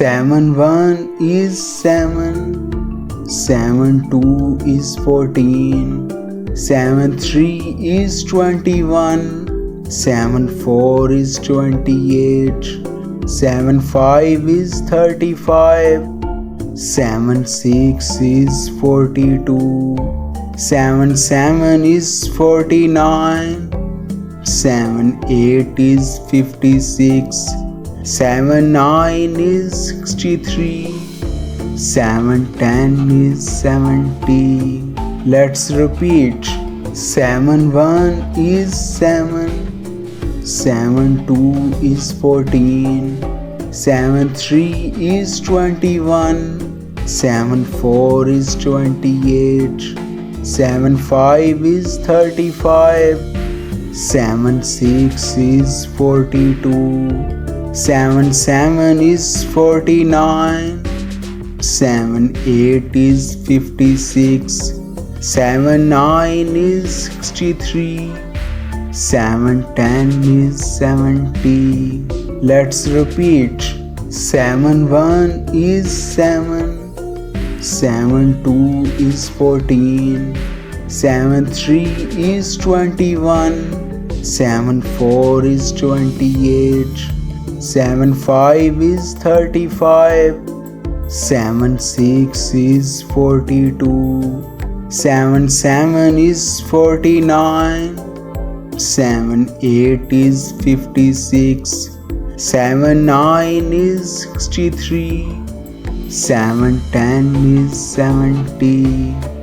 7 1 is 7, 7 2 is 14, 7 3 is 21, 7 4 is 28, 7 5 is 35, 7 6 is 42, 7 7 is 49, 7 8 is 56, 7 9 is 63, 7 10 is 70. Let's repeat. 7 1 is 7, 7 2 is 14, 7 3 is 21, 7 4 is 28, 7 5 is 35, 7 6 is 42, 7 7 is 49, 7 8 is 56, 7 9 is 63, 7 10 is 70. Let's repeat. 7 1 is 7, 7 2 is 14, 7 3 is 21, 7 4 is 28, 7 5 is 35, 7 6 is 42, 7 7 is 49, 7 8 is 56, 7 9 is 63, 7 10 is 70.